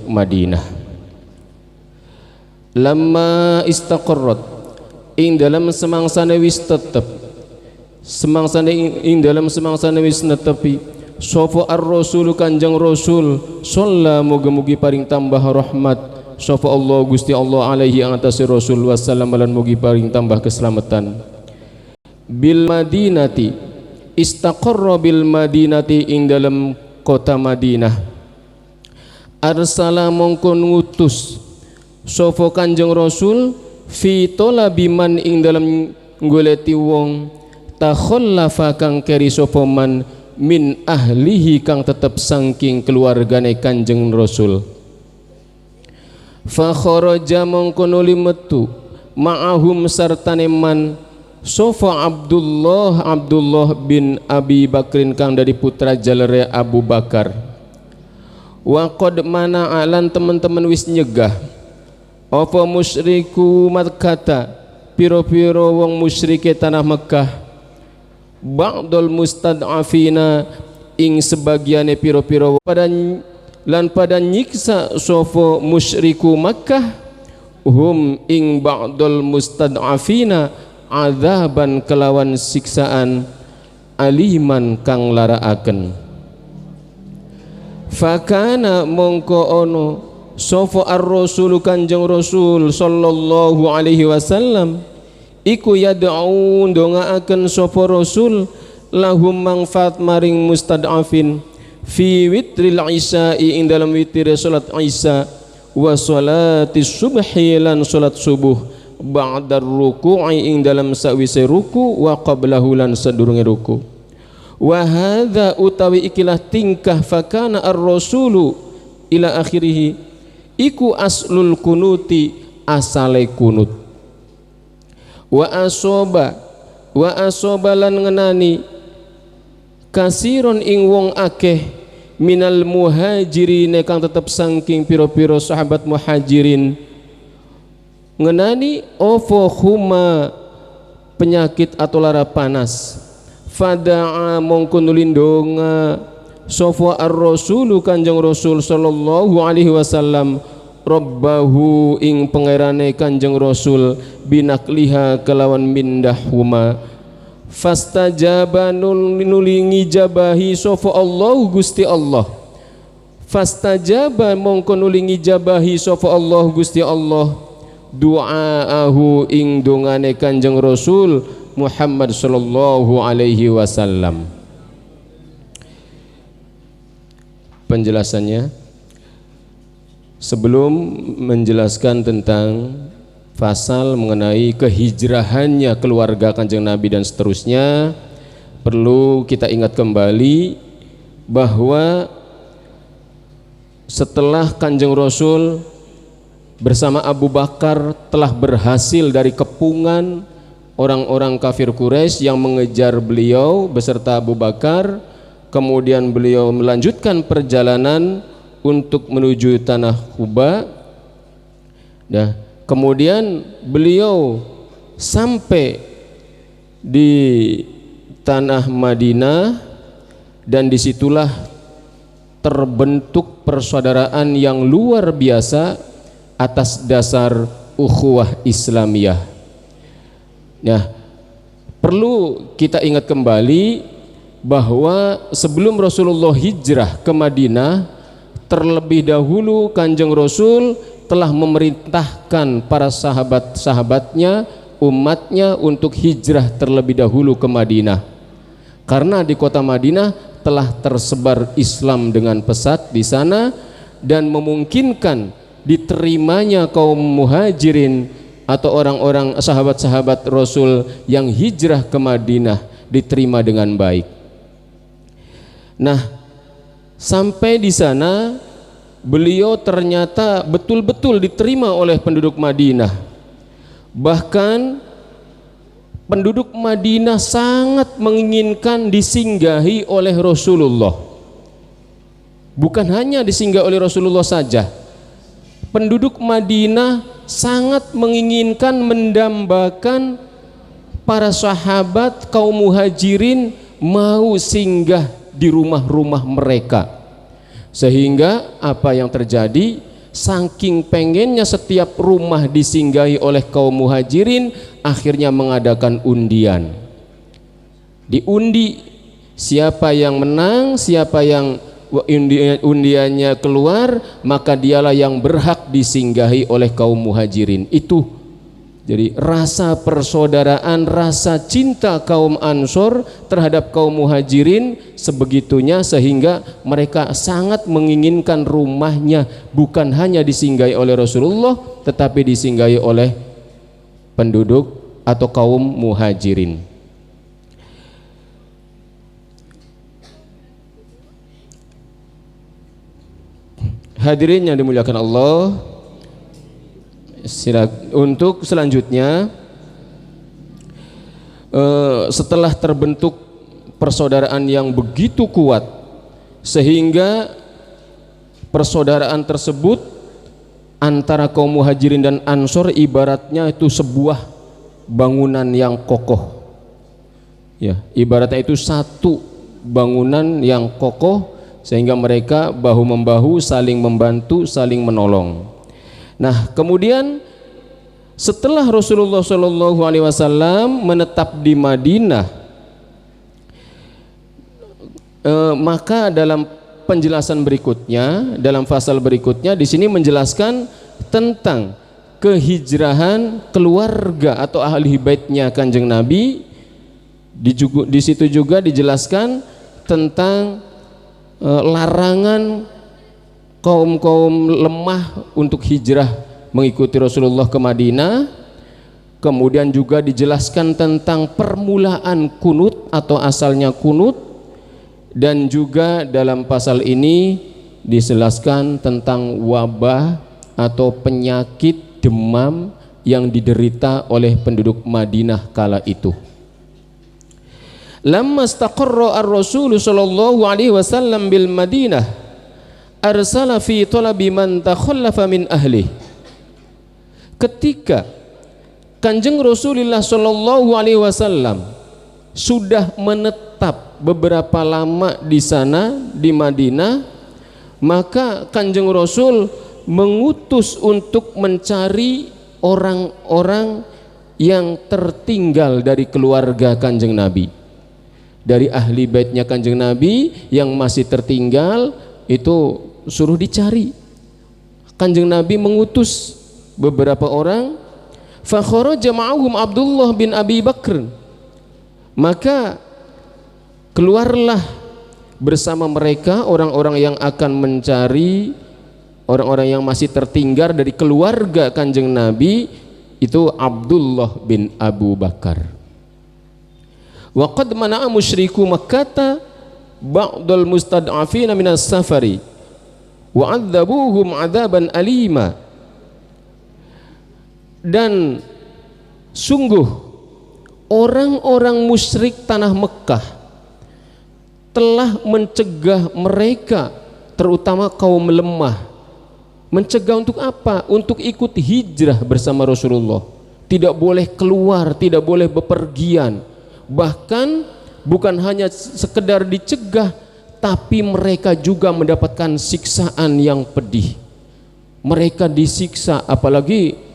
Madinah. Lamma istaqarrat ing dalam semangsane wis tetep, semangsane ing dalam semangsane wis netepi sapa ar-rasul kanjeng rasul shalla mugi-mugi paring tambah rahmat sapa Allah Gusti Allah alaihi ang atase rasul wasallam lan mugi paring tambah keselamatan. Bil Madinati istaqarra bil Madinati ing dalam kota Madinah. Arsala mongko ngutus sapa kanjeng rasul fi talabi man ing dalam goleti wong takhallafa kang keri sapa man min ahlihi kang tetep saking keluargane kanjeng rasul. Fa kharaja mongko nuli metu ma'ahum sartane man sapa Abdullah bin Abi Bakrin kang dari putra jalere Abu Bakar. Wa qad mana alan teman-teman wis nyegah apa musyriku Makkah piro-piro wong musyrike tanah Mekah ba'dul mustad'afina ing sebagiane piro-piro pada nyiksa sapa musyriku Makkah hum ing ba'dul mustad'afina azaban kelawan siksaan aliman kang laraaken. Fakana mongko ono sapa ar-rasul kanjeng rasul sallallahu alaihi wasallam iku yad'u ndongaaken sapa rasul lahum manfaat maring mustad'afin fi witril isya'i ing dalam witir salat isya wa salatis subhi lan salat subuh ba'da ruku'i ing dalam sawise ruku wa qablahu lan sadurunge ruku. Wa hadza utawi ikilah tingkah fakana ar-rasulu ila akhirih iku aslul kunuti asale kunut. Wa asoba lan ngenani kasiron ing wong akeh minal muhajirin kang tetep saking piro-piro sahabat muhajirin ngenani opo huma penyakit atau lara panas. Fada'a mongko nulindonga sapa ar-rasulu kanjeng rasul sallallahu alaihi wasallam rabbahu ing pangerane kanjeng rasul binakliha kelawan mindah huma. Fastajaba nulingi jabahi sapa Allah Gusti Allah. Fastajaba mongko nulingi jabahi sapa Allah Gusti Allah du'aahu ing dongane kanjeng rasul Muhammad sallallahu alaihi wasallam. Penjelasannya sebelum menjelaskan tentang pasal mengenai kehijrahannya keluarga kanjeng Nabi dan seterusnya, perlu kita ingat kembali bahwa setelah kanjeng Rasul bersama Abu Bakar telah berhasil dari kepungan orang-orang kafir Quraisy yang mengejar beliau beserta Abu Bakar, kemudian beliau melanjutkan perjalanan untuk menuju tanah Quba. Nah, kemudian beliau sampai di tanah Madinah dan disitulah terbentuk persaudaraan yang luar biasa atas dasar ukhuwah Islamiyah. Nah, perlu kita ingat kembali bahwa sebelum Rasulullah hijrah ke Madinah, terlebih dahulu kanjeng Rasul telah memerintahkan para sahabat-sahabatnya, umatnya untuk hijrah terlebih dahulu ke Madinah. Karena di kota Madinah telah tersebar Islam dengan pesat di sana dan memungkinkan diterimanya kaum muhajirin atau orang-orang sahabat-sahabat Rasul yang hijrah ke Madinah diterima dengan baik. Nah, sampai di sana beliau ternyata betul-betul diterima oleh penduduk Madinah. Bahkan penduduk Madinah sangat menginginkan disinggahi oleh Rasulullah. Bukan hanya disinggahi oleh Rasulullah saja, penduduk Madinah sangat menginginkan mendambakan para sahabat kaum muhajirin mau singgah di rumah-rumah mereka. Sehingga apa yang terjadi? saking pengennya setiap rumah disinggahi oleh kaum muhajirin, akhirnya mengadakan undian. Diundi, siapa yang menang, siapa yang undiannya keluar, maka dialah yang berhak disinggahi oleh kaum muhajirin. Itu jadi rasa persaudaraan, rasa cinta kaum Ansor terhadap kaum muhajirin sebegitunya, sehingga mereka sangat menginginkan rumahnya bukan hanya disinggahi oleh Rasulullah, tetapi disinggahi oleh penduduk atau kaum muhajirin. Hadirin yang dimuliakan Allah, untuk selanjutnya, setelah terbentuk persaudaraan yang begitu kuat sehingga persaudaraan tersebut antara kaum muhajirin dan ansor ibaratnya itu sebuah bangunan yang kokoh, ya, ibaratnya itu satu bangunan yang kokoh, sehingga mereka bahu membahu, saling membantu, saling menolong. Nah, kemudian setelah Rasulullah Shallallahu Alaihi Wasallam menetap di Madinah, maka dalam penjelasan berikutnya, dalam pasal berikutnya, di sini menjelaskan tentang kehijrahan keluarga atau ahli baitnya Kanjeng Nabi. Di situ juga dijelaskan tentang larangan kaum-kaum lemah untuk hijrah mengikuti Rasulullah ke Madinah. Kemudian juga dijelaskan tentang permulaan kunut atau asalnya kunut, dan juga dalam pasal ini dijelaskan tentang wabah atau penyakit demam yang diderita oleh penduduk Madinah kala itu. Lamma istaqarra ar-Rasul sallallahu alaihi wasallam bil Madinah arsala fi talabi man takhallafa min ahli. Ketika Kanjeng Rasulullah sallallahu alaihi wasallam sudah menetap beberapa lama di sana di Madinah, maka Kanjeng Rasul mengutus untuk mencari orang-orang yang tertinggal dari keluarga Kanjeng Nabi, dari ahli baitnya Kanjeng Nabi yang masih tertinggal itu suruh dicari. Kanjeng Nabi mengutus beberapa orang. Fa kharaja ma'ahum Abdullah bin Abi Bakr, maka keluarlah bersama mereka orang-orang yang akan mencari orang-orang yang masih tertinggal dari keluarga Kanjeng Nabi, itu Abdullah bin Abu Bakar. Wa qad mana'a musyriku Makkah ba'dal mustad'afina minas safari wa 'adzabuhum 'adzaban alima. Dan sungguh orang-orang musyrik tanah Mekah telah mencegah mereka, terutama kaum lemah. Mencegah untuk apa? Untuk ikut hijrah bersama Rasulullah. Tidak boleh keluar, tidak boleh bepergian. Bahkan bukan hanya sekedar dicegah, tapi mereka juga mendapatkan siksaan yang pedih. Mereka disiksa, apalagi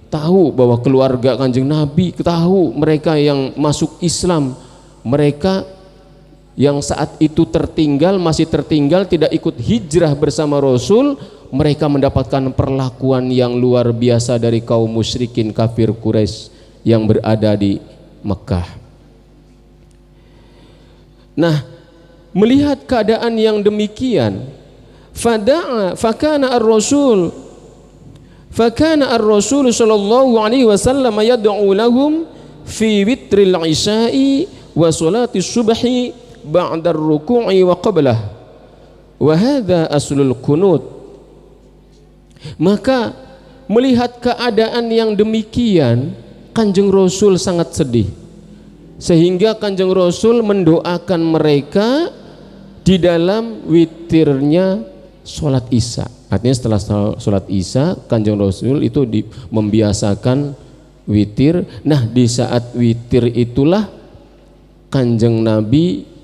tahu bahwa keluarga Kanjeng Nabi, tahu mereka yang masuk Islam, mereka yang saat itu tertinggal, masih tertinggal, tidak ikut hijrah bersama Rasul, mereka mendapatkan perlakuan yang luar biasa dari kaum musyrikin kafir Quraisy yang berada di Mekah. Nah, melihat keadaan yang demikian, fakana ar-Rasul sallallahu alaihi wasallam yad'u lahum fi witril isya'i wa salati subhi ba'da ar-ruku'i wa qablah, wa hadha aslul kunut. Maka melihat keadaan yang demikian, Kanjeng Rasul sangat sedih, sehingga Kanjeng Rasul mendoakan mereka di dalam witirnya sholat Isya. Artinya setelah sholat Isya, Kanjeng Rasul itu membiasakan witir. Nah, di saat witir itulah Kanjeng Nabi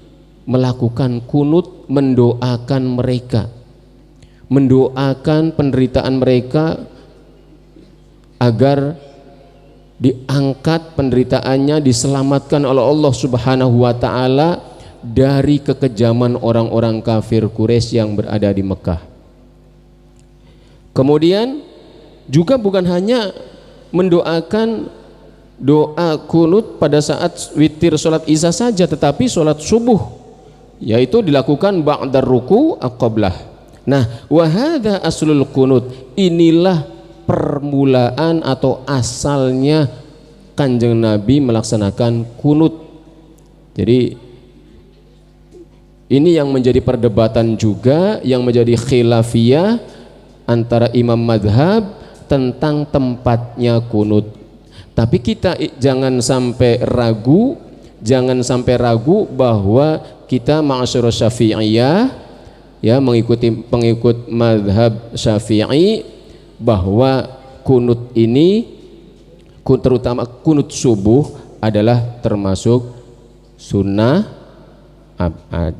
melakukan kunut, mendoakan mereka, mendoakan penderitaan mereka agar diangkat penderitaannya, diselamatkan oleh Allah Subhanahu wa taala dari kekejaman orang-orang kafir Quraisy yang berada di Mekah. Kemudian juga bukan hanya mendoakan doa kunut pada saat witir sholat isya saja, tetapi sholat subuh, yaitu dilakukan ba'dar ruku aqablah. Nah, wa hadza aslul kunut, inilah permulaan atau asalnya Kanjeng Nabi melaksanakan kunut. Jadi ini yang menjadi perdebatan juga, yang menjadi khilafiyah antara imam madhab tentang tempatnya kunut. Tapi kita jangan sampai ragu bahwa kita ma'asyarus syafi'iyah, ya, mengikuti pengikut madhab syafi'i, bahwa kunut ini, terutama kunut subuh, adalah termasuk sunnah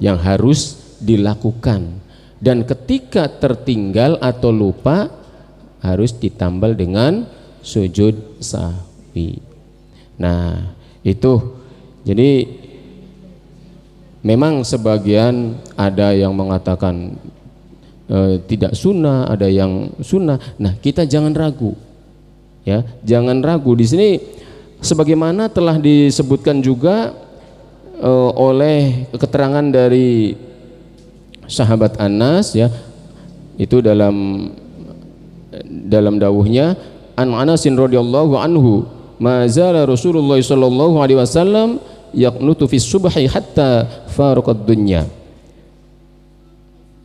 yang harus dilakukan, dan ketika tertinggal atau lupa harus ditambal dengan sujud sahwi. Nah, itu jadi memang sebagian ada yang mengatakan tidak sunnah, ada yang sunnah. Nah, kita jangan ragu, ya, jangan ragu. Di sini sebagaimana telah disebutkan juga oleh keterangan dari sahabat Anas, ya, itu dalam dawuhnya, an Anasin radhiyallahu anhu, ma zala Rasulullah sallallahu alaihi wasallam yaqnutu fi subhi hatta faraqad dunya,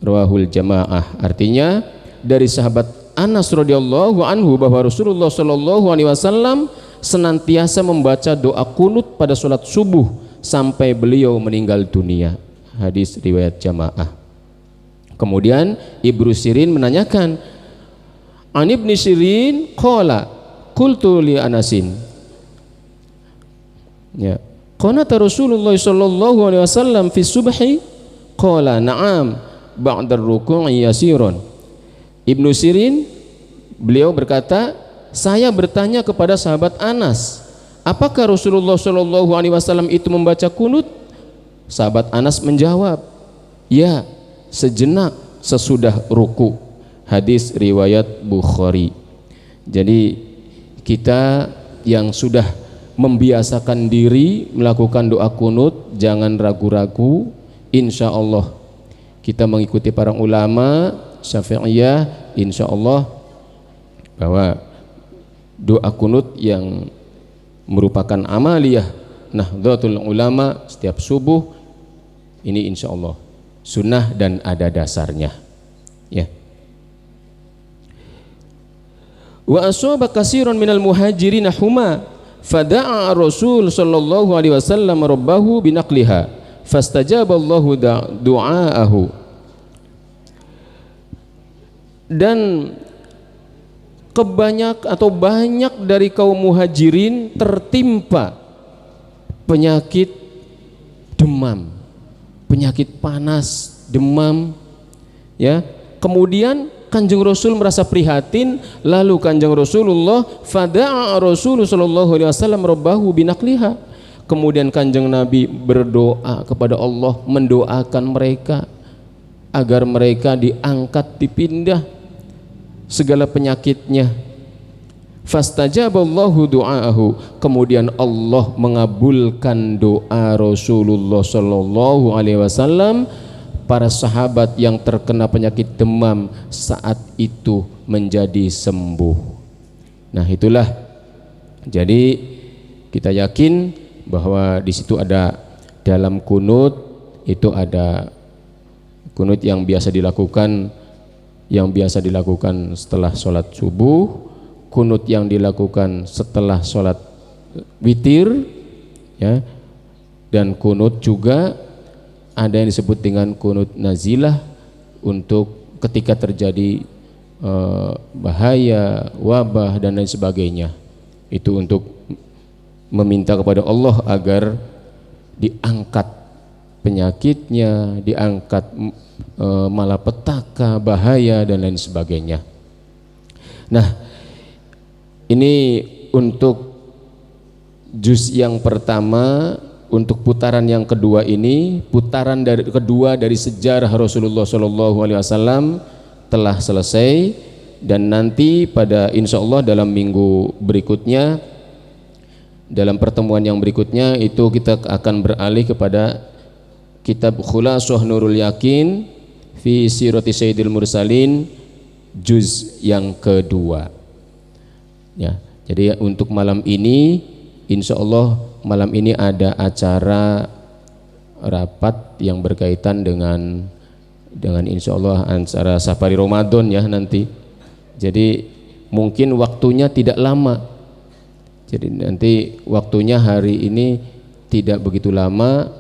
rawahul jamaah. Artinya dari sahabat Anas radhiyallahu anhu bahwa Rasulullah sallallahu alaihi wasallam senantiasa membaca doa kunut pada salat subuh sampai beliau meninggal dunia. Hadis riwayat jamaah. Kemudian Ibnu Sirin menanyakan, an Ibnu Sirin qala qultu li Anasin, ya, qanata Rasulullah sallallahu alaihi wasallam fi subhi, qala na'am ba'da ruku'i yasirun. Ibnu Sirin, beliau berkata, saya bertanya kepada sahabat Anas, apakah Rasulullah sallallahu alaihi wasallam itu membaca kunut? Sahabat Anas menjawab, ya, sejenak sesudah ruku. Hadis riwayat Bukhari. Jadi kita yang sudah membiasakan diri melakukan doa kunut, jangan ragu-ragu. Insya Allah kita mengikuti para ulama Syafi'iyah, insya Allah bahwa doa kunut yang merupakan amaliyah Nahdlatul Ulama setiap subuh ini insya Allah sunnah dan ada dasarnya, ya. Wa asaba katsiran minal muhajirin huma fada'a Rasul sallallahu alaihi wasallam rabbahu binaqliha fastajaballahu du'aahu. Dan banyak dari kaum muhajirin tertimpa penyakit demam, penyakit panas, demam, ya. Kemudian Kanjeng Rasul merasa prihatin, lalu Kanjeng Rasulullah fada'a Rasul sallallahu alaihi wasallam rabbahu binaqliha. Kemudian Kanjeng Nabi berdoa kepada Allah, mendoakan mereka agar mereka diangkat, dipindah segala penyakitnya. Fastajaballahu du'aahu. Kemudian Allah mengabulkan doa Rasulullah sallallahu alaihi wasallam. Para sahabat yang terkena penyakit demam saat itu menjadi sembuh. Nah, itulah. Jadi kita yakin bahwa di situ ada dalam kunut itu ada kunut yang biasa dilakukan setelah sholat subuh, kunut yang dilakukan setelah sholat witir, ya, dan kunut juga ada yang disebut dengan kunut nazilah untuk ketika terjadi bahaya, wabah dan lain sebagainya. Itu untuk meminta kepada Allah agar diangkat penyakitnya, diangkat malapetaka, bahaya dan lain sebagainya. Nah, ini untuk juz yang pertama. Untuk putaran yang kedua ini, putaran kedua dari sejarah Rasulullah SAW telah selesai, dan nanti pada insya Allah dalam minggu berikutnya, dalam pertemuan yang berikutnya itu kita akan beralih kepada kitab Khulasah Nurul Yakin fi Sirati Sayyidil Mursalin juz yang kedua. Ya, jadi untuk malam ini insya Allah malam ini ada acara rapat yang berkaitan dengan insya Allah acara safari Ramadan ya nanti. Jadi mungkin waktunya tidak lama. Jadi nanti waktunya hari ini tidak begitu lama,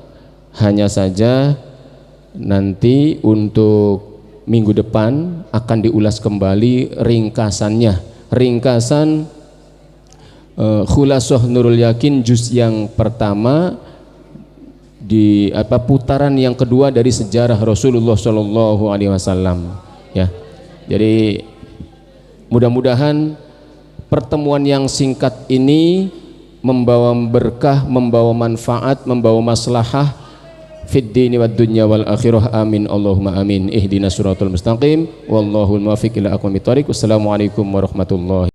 hanya saja nanti untuk minggu depan akan diulas kembali ringkasannya, ringkasan Khulasah Nurul Yakin juz yang pertama di putaran yang kedua dari sejarah Rasulullah Shallallahu Alaihi Wasallam ya. Jadi mudah-mudahan pertemuan yang singkat ini membawa berkah, membawa manfaat, membawa maslahah fid dini wad dunya wal akhirah. Amin Allahumma amin. Ihdinas siratal mustaqim wallahul muwaffiq ila aqwamit thoriq. Wassalamualaikum warahmatullahi